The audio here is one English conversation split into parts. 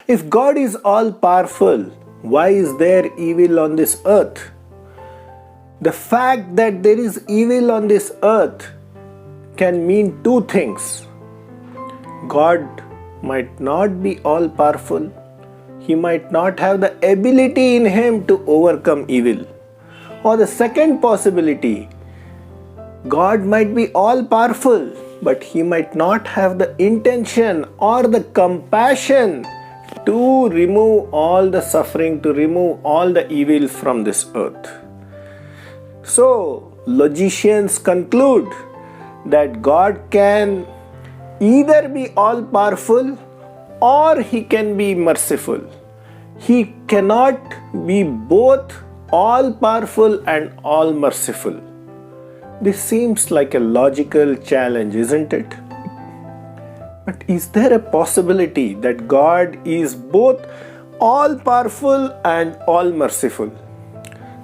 If God is all powerful, why is there evil on this earth? The fact that there is evil on this earth can mean two things. God might not be all powerful. He might not have the ability in him to overcome evil. Or the second possibility, God might be all powerful, but he might not have the intention or the compassion to remove all the suffering, to remove all the evil from this earth. So, logicians conclude that God can either be all powerful or he can be merciful. He cannot be both all powerful and all merciful. This seems like a logical challenge, isn't it? But is there a possibility that God is both all powerful and all merciful?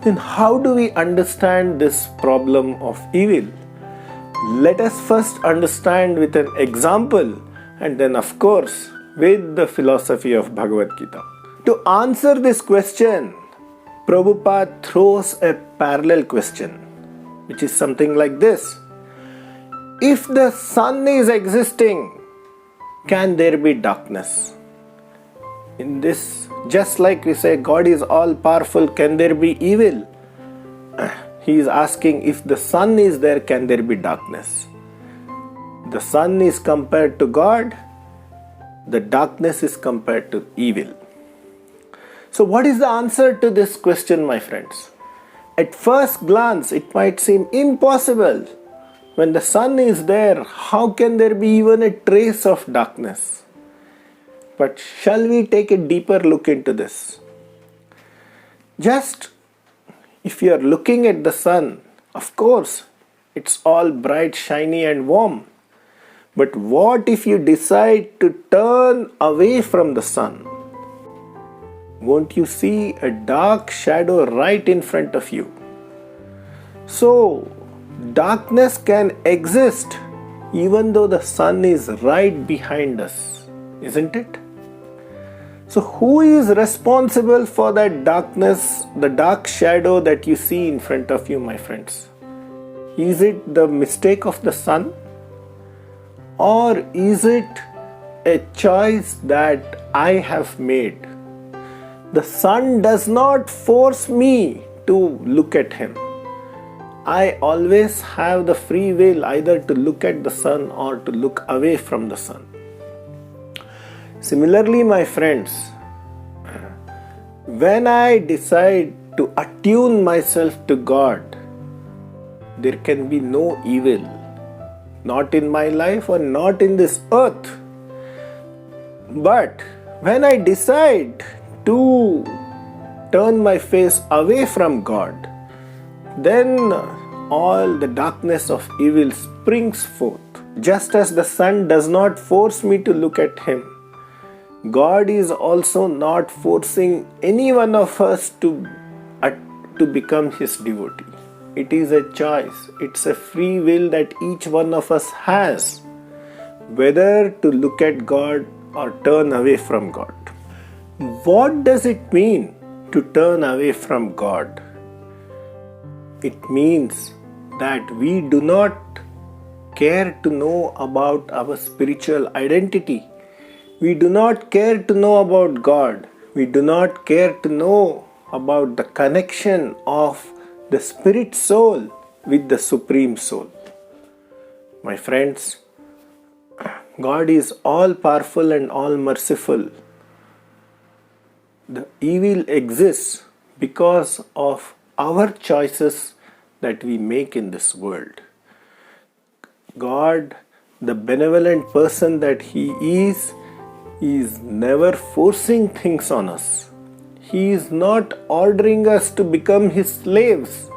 Then how do we understand this problem of evil? Let us first understand with an example and then of course with the philosophy of Bhagavad Gita. To answer this question, Prabhupada throws a parallel question, which is something like this. If the sun is existing, can there be darkness? In this, just like we say God is all powerful, can there be evil? He is asking, if the sun is there, can there be darkness? The sun is compared to God, the darkness is compared to evil. So what is the answer to this question, my friends? At first glance, it might seem impossible. When the sun is there, how can there be even a trace of darkness? But shall we take a deeper look into this? Just if you are looking at the sun, of course, it's all bright, shiny and warm. But what if you decide to turn away from the sun? Won't you see a dark shadow right in front of you? So, darkness can exist even though the sun is right behind us, isn't it? So, who is responsible for that darkness, the dark shadow that you see in front of you, my friends? Is it the mistake of the sun? Or is it a choice that I have made? The sun does not force me to look at him. I always have the free will either to look at the sun or to look away from the sun. Similarly, my friends, when I decide to attune myself to God, there can be no evil, not in my life or not in this earth. But when I decide to turn my face away from God, then all the darkness of evil springs forth. Just as the sun does not force me to look at him, God is also not forcing any one of us to become his devotee. It is a choice. It's a free will that each one of us has, whether to look at God or turn away from God. What does it mean to turn away from God? It means that we do not care to know about our spiritual identity. We do not care to know about God. We do not care to know about the connection of the spirit soul with the supreme soul. My friends, God is all powerful and all merciful. The evil exists because of our choices that we make in this world. God, the benevolent person that he is never forcing things on us. He is not ordering us to become his slaves.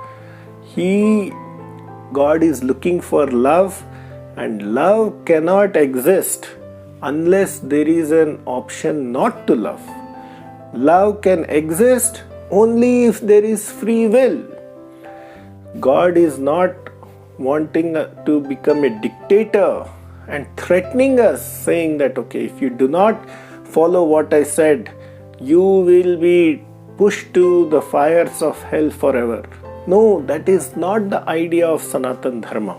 God is looking for love, and love cannot exist unless there is an option not to love. Love can exist only if there is free will. God is not wanting to become a dictator and threatening us, saying that, okay, if you do not follow what I said, you will be pushed to the fires of hell forever. No, that is not the idea of Sanatan Dharma.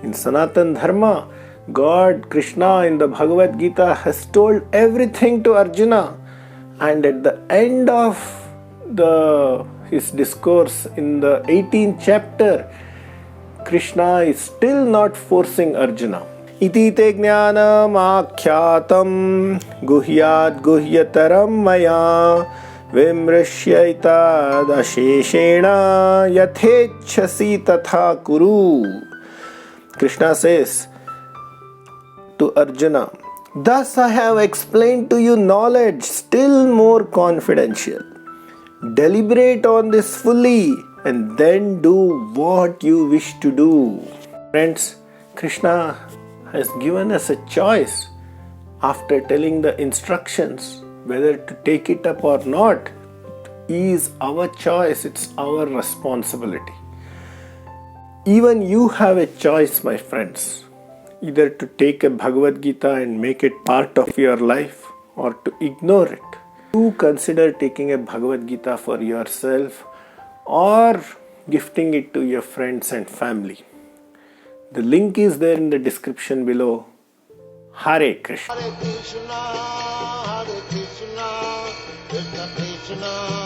In Sanatan Dharma, God, Krishna in the Bhagavad Gita has told everything to Arjuna, and at the end of his discourse in the 18th chapter, Krishna is still not forcing Arjuna. Iti te jnanam akhyātam guhyāt guhyataram maya vimrishyaitād asheshena yathechhasi tatha kuru. Krishna says to Arjuna, thus I have explained to you knowledge still more confidential. Deliberate on this fully and then do what you wish to do. Friends, Krishna has given us a choice after telling the instructions whether to take it up or not. It is our choice, it's our responsibility. Even you have a choice, my friends, either to take a Bhagavad Gita and make it part of your life or to ignore it. You consider taking a Bhagavad Gita for yourself or gifting it to your friends and family. The link is there in the description below. Hare Krishna. Hare Krishna, Krishna Krishna.